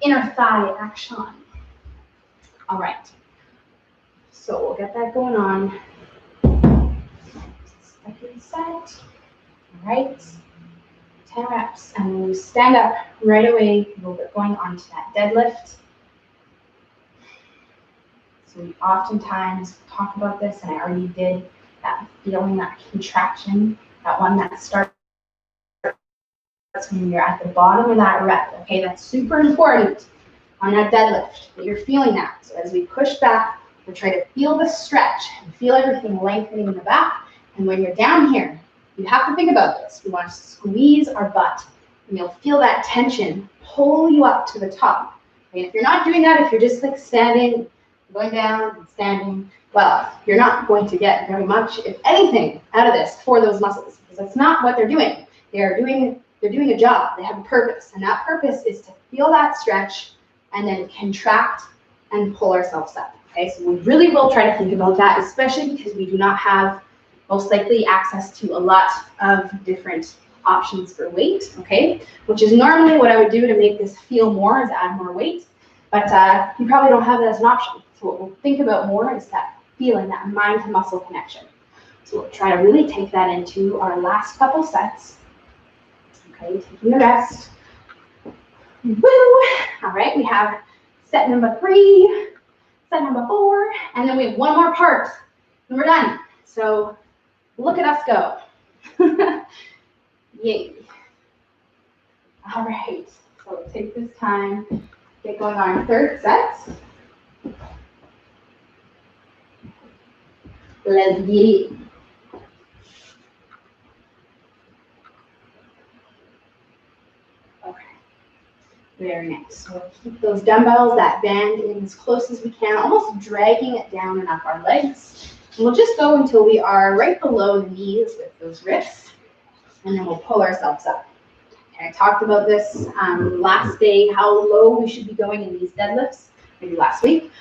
inner thigh action. All right, so we'll get that going on. Second set. All right, 10 reps. And when you stand up right away, we'll get going on to that deadlift. So we oftentimes talk about this, and I already did, that feeling, that contraction, that one that starts when you're at the bottom of that rep, okay? That's super important on that deadlift, that you're feeling that. So as we push back, we try to feel the stretch and feel everything lengthening in the back. And when you're down here, you have to think about this. We want to squeeze our butt, and you'll feel that tension pull you up to the top. Okay? If you're not doing that, if you're just like standing, going down and standing, well, you're not going to get very much, if anything, out of this for those muscles, because that's not what they're doing. They're doing a job. They have a purpose, and that purpose is to feel that stretch and then contract and pull ourselves up. Okay, so we really will try to think about that, especially because we do not have most likely access to a lot of different options for weight. Okay, which is normally what I would do to make this feel more, is add more weight, but you probably don't have that as an option. So what we'll think about more is that feeling, that mind to muscle connection. So we'll try to really take that into our last couple sets. Okay, taking the rest. Woo! All right, we have set number 3, set number 4, and then we have one more part, and we're done. So look at us go. Yay. All right, so we'll take this time, get going on our third set. Let's get it. Okay, very nice. So we'll keep those dumbbells, that band in as close as we can, almost dragging it down and up our legs. And we'll just go until we are right below the knees with those wrists, and then we'll pull ourselves up. Okay, I talked about this last day, how low we should be going in these deadlifts, maybe last week,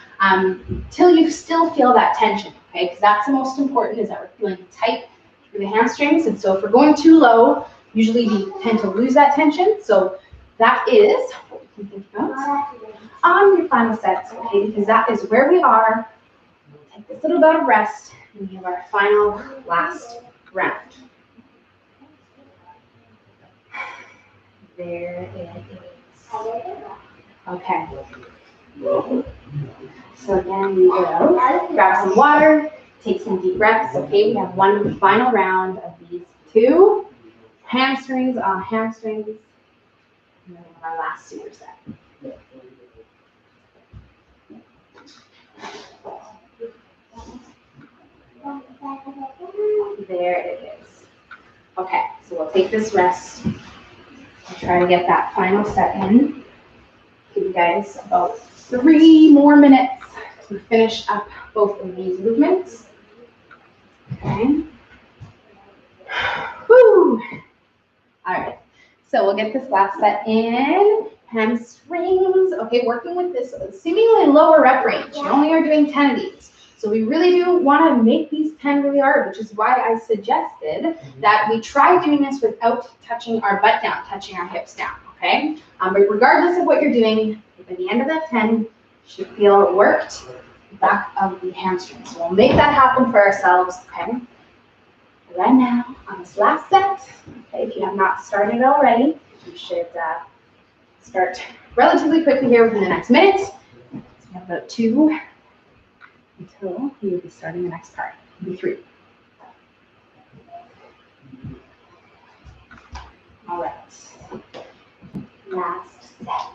till you still feel that tension, okay? Because that's the most important, is that we're feeling tight through the hamstrings. And so if we're going too low, usually we tend to lose that tension. So that is what we can think about on your final sets, okay? Because that is where we are. We'll take this little bit of rest, and we have our final last round. There it is. Okay. So again, we go, grab some water, take some deep breaths. Okay, we have one final round of these 2 hamstrings on hamstrings, and then our last superset. There it is. Okay, so we'll take this rest. We'll try to get that final set in. Give you guys about 3 more minutes to finish up both of these movements. Okay. Woo! All right. So we'll get this last set in. Hamstrings. Okay, working with this seemingly lower rep range. You only are doing 10 of these. So we really do want to make these 10 really hard, which is why I suggested that we try doing this without touching our butt down, touching our hips down, okay? But regardless of what you're doing, at the end of that 10, you should feel worked back of the hamstrings. So we'll make that happen for ourselves, okay? Right now, on this last set, okay, if you have not started already, you should start relatively quickly here within the next minute. So we have about 2 until we will be starting the next part. It'll be 3. All right. Last set.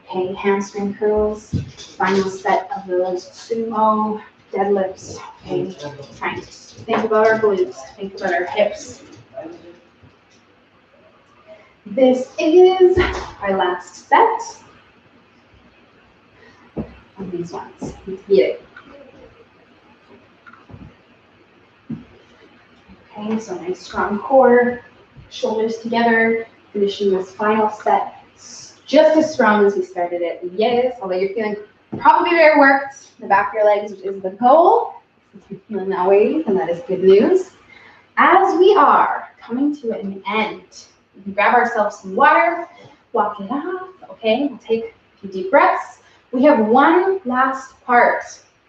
Okay, hamstring curls. Final set of those sumo deadlifts. Okay, trying to think about our glutes, think about our hips. This is our last set of these ones. Let's get it. Okay, so nice strong core, shoulders together, finishing this final set just as strong as we started it. Yes, although you're feeling probably very worked in the back of your legs, which is the goal. If you're feeling that way, then that is good news. As we are coming to an end, we can grab ourselves some water, walk it off, okay? We'll take a few deep breaths. We have one last part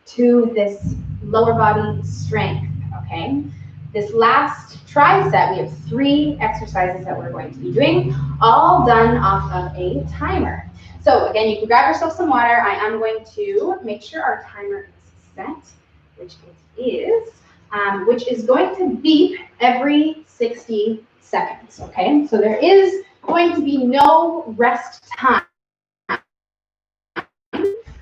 to this lower body strength, okay? This last tricep, we have 3 exercises that we're going to be doing, all done off of a timer. So again, you can grab yourself some water. I am going to make sure our timer is set, which is going to beep every 60 seconds, okay? So there is going to be no rest time.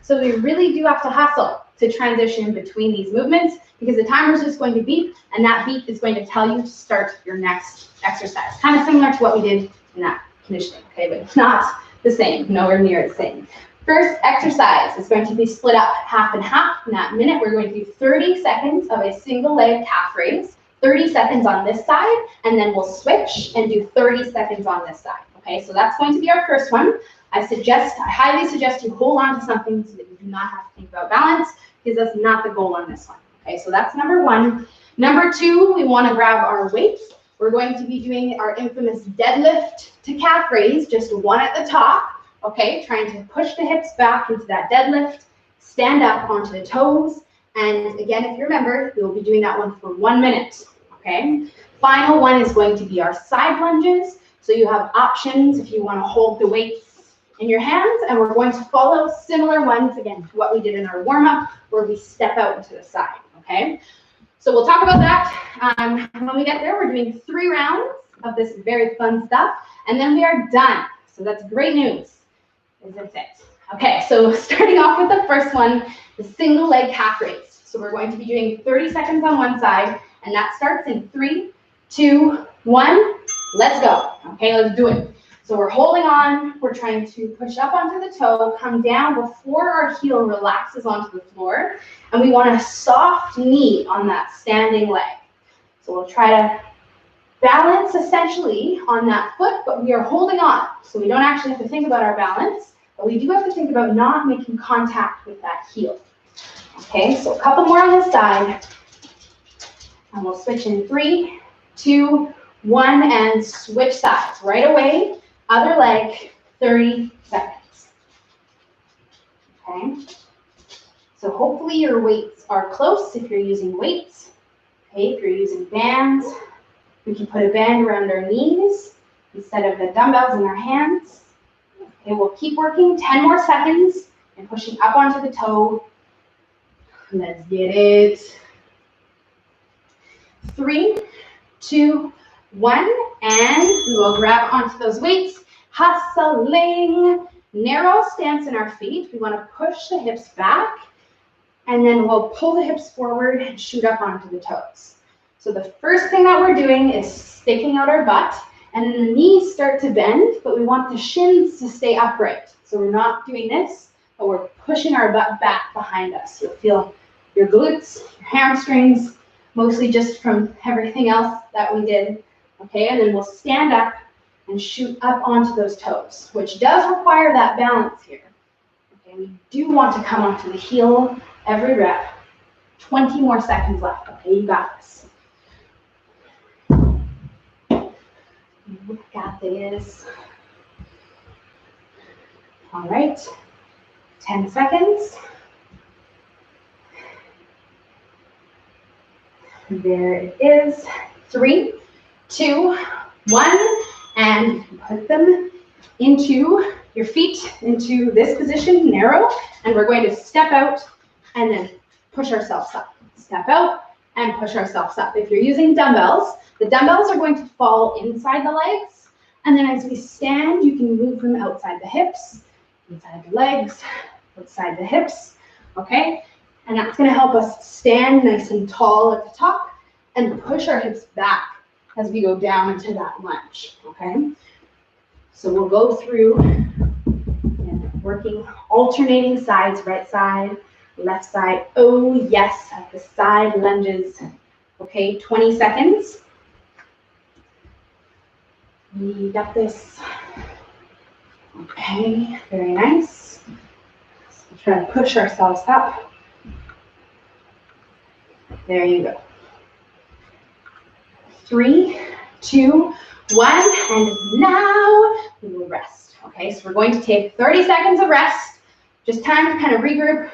So we really do have to hustle to transition between these movements because the timer is just going to beep, and that beep is going to tell you to start your next exercise. Kind of similar to what we did in that conditioning, okay, but it's not the same, nowhere near the same. First exercise is going to be split up half and half. In that minute, we're going to do 30 seconds of a single leg calf raise, 30 seconds on this side, and then we'll switch and do 30 seconds on this side, okay? So that's going to be our first one. I highly suggest you hold on to something so that you do not have to think about balance, because that's not the goal on this one. Okay, so that's number 1. Number 2, we want to grab our weights. We're going to be doing our infamous deadlift to calf raise, just one at the top. Okay, trying to push the hips back into that deadlift, stand up onto the toes. And again, if you remember, we'll be doing that one for 1 minute. okay? Final one is going to be our side lunges. So you have options if you want to hold the weights in your hands, and we're going to follow similar ones again to what we did in our warm-up, where we step out into the side, okay? So we'll talk about that when we get there. We're doing 3 rounds of this very fun stuff, and then we are done. So that's great news, isn't it? Okay, so starting off with the first one, the single leg calf raise. So we're going to be doing 30 seconds on one side, and that starts in 3, 2, 1, let's go. Okay, let's do it. So we're holding on, we're trying to push up onto the toe, come down before our heel relaxes onto the floor, and we want a soft knee on that standing leg. So we'll try to balance essentially on that foot, but we are holding on. So we don't actually have to think about our balance, but we do have to think about not making contact with that heel. Okay, so a couple more on this side, and we'll switch in 3, 2, 1, and switch sides. Right away, other leg, 30 seconds. Okay, so hopefully your weights are close if you're using weights. Okay, if you're using bands, we can put a band around our knees instead of the dumbbells in our hands. Okay, we'll keep working, 10 more seconds, and pushing up onto the toe. Let's get it. 3, 2, 1, and we will grab onto those weights. Hustling. Narrow stance in our feet. We want to push the hips back, and then we'll pull the hips forward and shoot up onto the toes. So the first thing that we're doing is sticking out our butt, and then the knees start to bend, but we want the shins to stay upright. So we're not doing this, but we're pushing our butt back behind us. You'll feel your glutes, your hamstrings, mostly just from everything else that we did. Okay, and then we'll stand up and shoot up onto those toes, which does require that balance here. Okay, we do want to come onto the heel every rep. 20 more seconds left. Okay, you got this. You got this. All right, 10 seconds. There it is. 3, 2, 1, and put them into your feet into this position, narrow, and we're going to step out and then push ourselves up. Step out and push ourselves up. If you're using dumbbells, the dumbbells are going to fall inside the legs, and then as we stand, you can move from outside the hips, inside the legs, outside the hips, okay? And that's going to help us stand nice and tall at the top and push our hips back as we go down into that lunge, okay? So we'll go through and working, alternating sides, right side, left side. Oh yes, at the side lunges. Okay, 20 seconds. We got this. Okay, very nice. So try to push ourselves up. There you go. 3, 2, 1, and now we will rest. Okay, so we're going to take 30 seconds of rest. Just time to kind of regroup.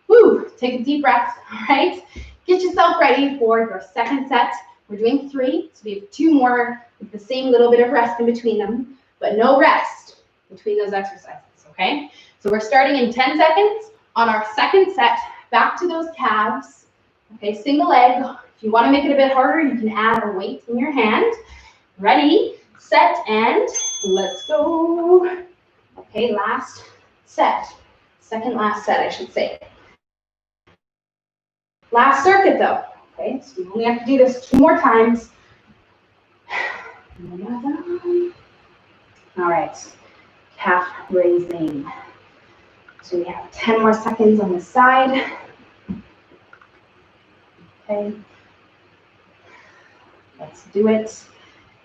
Woo, take a deep breath, all right? Get yourself ready for your second set. We're doing 3, so we have 2 more with the same little bit of rest in between them, but no rest between those exercises, okay? So we're starting in 10 seconds on our second set, back to those calves, okay, single leg. If you want to make it a bit harder, you can add a weight in your hand. Ready, set, and let's go. Okay, last set. Second last set, I should say. Last circuit though. Okay, so we only have to do this 2 more times. All right, calf raising. So we have 10 more seconds on the side. Okay. Let's do it.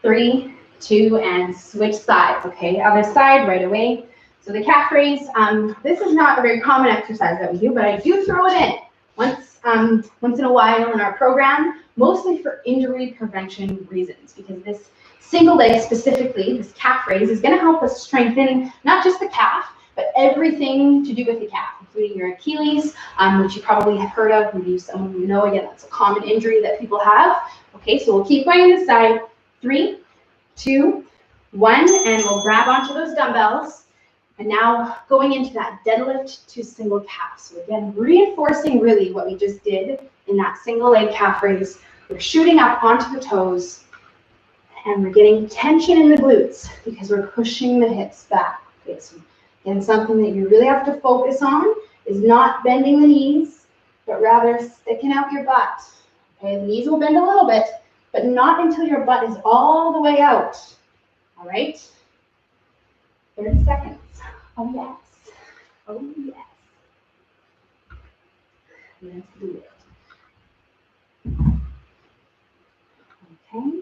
3, 2, and switch sides. Okay, other side right away. So the calf raise, this is not a very common exercise that we do, but I do throw it in once in a while in our program, mostly for injury prevention reasons, because this single leg specifically, this calf raise, is going to help us strengthen not just the calf, but everything to do with the calf, including your Achilles, which you probably have heard of. Maybe someone you know, again, that's a common injury that people have. Okay, so we'll keep going on this side. 3, 2, 1, and we'll grab onto those dumbbells. And now going into that deadlift to single calf. So again, reinforcing really what we just did in that single leg calf raise. We're shooting up onto the toes and we're getting tension in the glutes because we're pushing the hips back. Okay, so again, something that you really have to focus on is not bending the knees, but rather sticking out your butt. Okay, the knees will bend a little bit, but not until your butt is all the way out. All right? 30 seconds. Oh, yes. Oh, yes. Let's do it. Okay.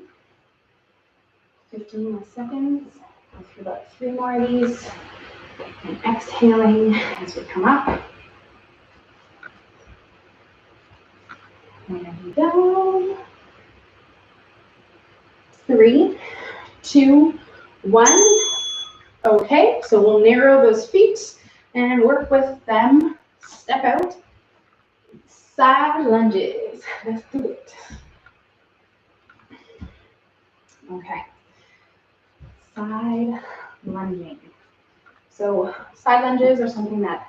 15 more seconds. Go through about 3 more of these. And exhaling as we come up. There we go. 3, 2, 1. Okay, so we'll narrow those feet and work with them. Step out. Side lunges. Let's do it. Okay. Side lunging. So side lunges are something that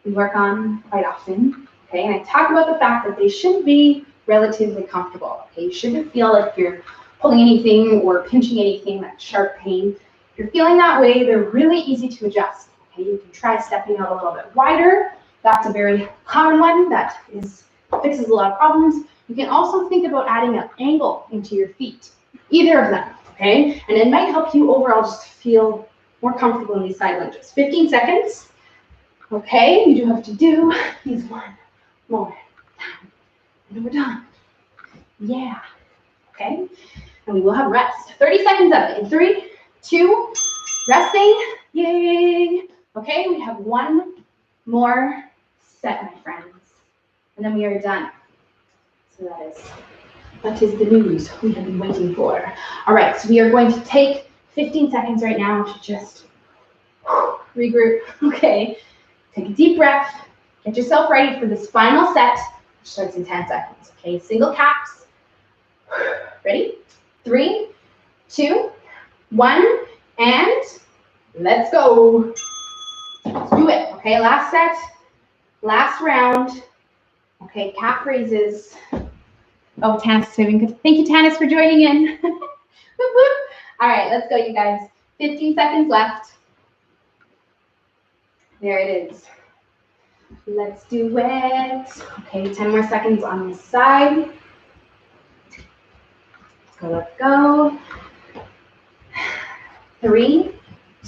we work on quite often. Okay, and I talk about the fact that they should be relatively comfortable. Okay, you shouldn't feel like you're pulling anything or pinching anything, that sharp pain. If you're feeling that way, they're really easy to adjust. Okay, you can try stepping out a little bit wider. That's a very common one that fixes a lot of problems. You can also think about adding an angle into your feet, either of them. Okay, and it might help you overall just feel more comfortable in these side lunges. 15 seconds. Okay, you do have to do these one more time. And we're done. Yeah. Okay, and we will have rest. 30 seconds of it. In 3, 2, resting. Yay. Okay, we have one more set, my friends. And then we are done. So that is the news we have been waiting for. All right, so we are going to take 15 seconds right now to just regroup. Okay, take a deep breath. Get yourself ready for this final set, which starts in 10 seconds. Okay, single caps. Ready? 3, 2, 1, and let's go. Let's do it. Okay, last set, last round. Okay, calf raises. Oh, Tanis is moving. Thank you, Tanis, for joining in. All right, let's go, you guys. 15 seconds left. There it is. Let's do it. Okay, 10 more seconds on this side. Let's go. 3,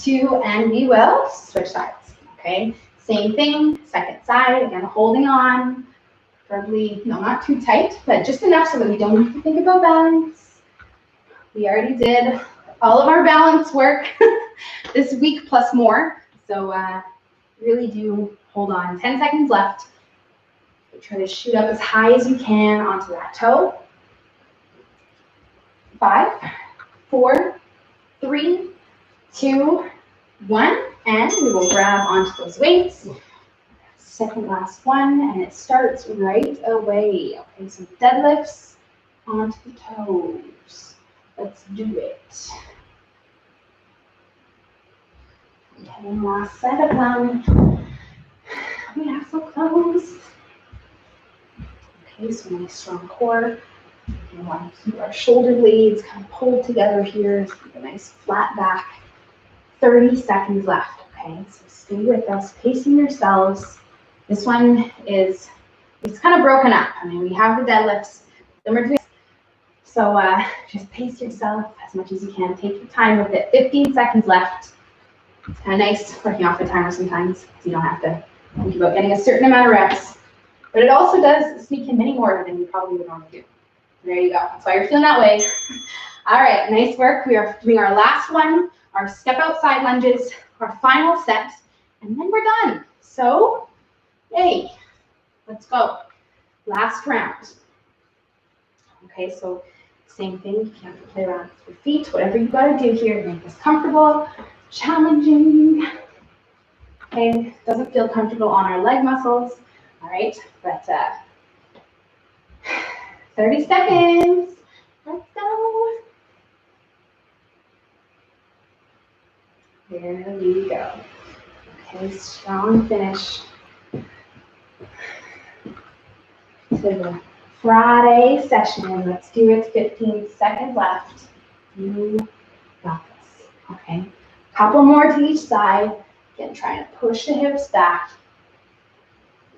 2, and we will switch sides. Okay, same thing, second side, again, holding on. Preferably, not too tight, but just enough so that we don't have to think about balance. We already did all of our balance work this week plus more. So really do hold on. 10 seconds left. Try to shoot up as high as you can onto that toe. 5, 4, 3, 2, 1, and we will grab onto those weights. Second last one, and it starts right away. Okay, so deadlifts onto the toes. Let's do it. And last set of them. We are so close. Okay, so nice strong core. We want to keep our shoulder blades kind of pulled together here. So keep a nice flat back. 30 seconds left. Okay, so stay with us, pacing yourselves. This one it's kind of broken up. I mean, we have the deadlifts, then we're doing, so just pace yourself as much as you can. Take your time with it. 15 seconds left. It's kind of nice working off the timer sometimes, because you don't have to think about getting a certain amount of reps. But it also does sneak in many more than you probably would normally do. There you go. That's why you're feeling that way. All right, nice work. We are doing our last one, our step outside lunges, our final set, and then we're done. So, yay. Let's go. Last round. Okay, so same thing. You have to play around with your feet. Whatever you got to do here to make this comfortable, challenging. Okay, doesn't feel comfortable on our leg muscles. All right, but 30 seconds. There we go. Okay, strong finish to the Friday session. Let's do it. 15 seconds left. You got this. Okay. Couple more to each side. Again, trying to push the hips back.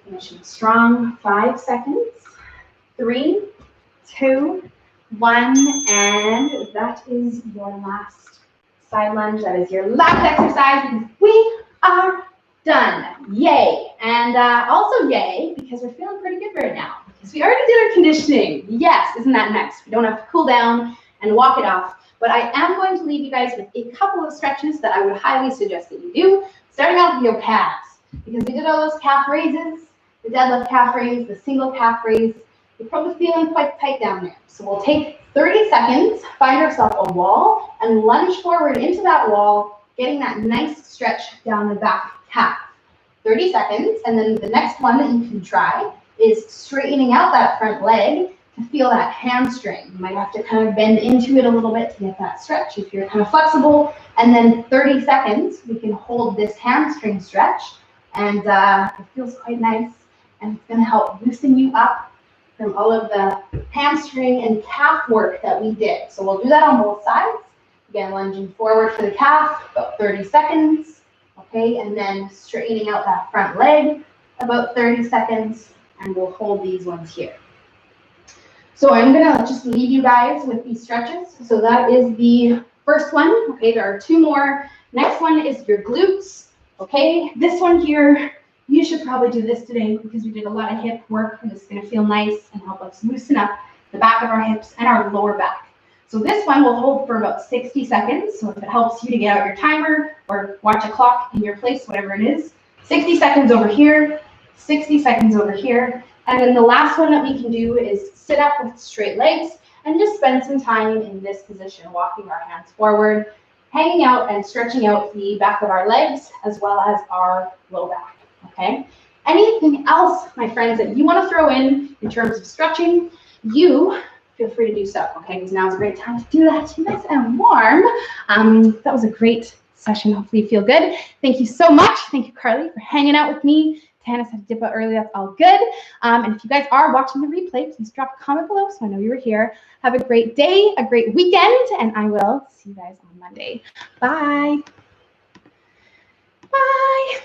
Finishing strong. 5 seconds. 3, 2, 1, and that is your last side lunge. That is your last exercise because we are done. Yay. And also yay because we're feeling pretty good right now because we already did our conditioning. Yes, isn't that nice? We don't have to cool down and walk it off. But I am going to leave you guys with a couple of stretches that I would highly suggest that you do, starting out with your calves because we did all those calf raises, the deadlift calf raise, the single calf raise. You're probably feeling quite tight down there. So we'll take 30 seconds, find ourselves a wall, and lunge forward into that wall, getting that nice stretch down the back calf. 30 seconds, and then the next one that you can try is straightening out that front leg to feel that hamstring. You might have to kind of bend into it a little bit to get that stretch if you're kind of flexible. And then 30 seconds, we can hold this hamstring stretch, and it feels quite nice, and it's going to help loosen you up from all of the hamstring and calf work that we did. So we'll do that on both sides. Again, lunging forward for the calf, about 30 seconds. Okay, and then straightening out that front leg, about 30 seconds, and we'll hold these ones here. So I'm gonna just leave you guys with these stretches. So that is the first one. Okay, there are 2 more. Next one is your glutes. Okay, this one here, you should probably do this today because we did a lot of hip work and it's going to feel nice and help us loosen up the back of our hips and our lower back. So this one will hold for about 60 seconds. So if it helps you to get out your timer or watch a clock in your place, whatever it is, 60 seconds over here, 60 seconds over here. And then the last one that we can do is sit up with straight legs and just spend some time in this position, walking our hands forward, hanging out and stretching out the back of our legs as well as our low back. Okay. Anything else, my friends, that you want to throw in terms of stretching, you feel free to do so. Okay, because now is a great time to do that. You guys are warm. That was a great session. Hopefully you feel good. Thank you so much. Thank you, Carly, for hanging out with me. Tanis had to dip out early. That's all good. And if you guys are watching the replay, please drop a comment below so I know you were here. Have a great day, a great weekend, and I will see you guys on Monday. Bye. Bye.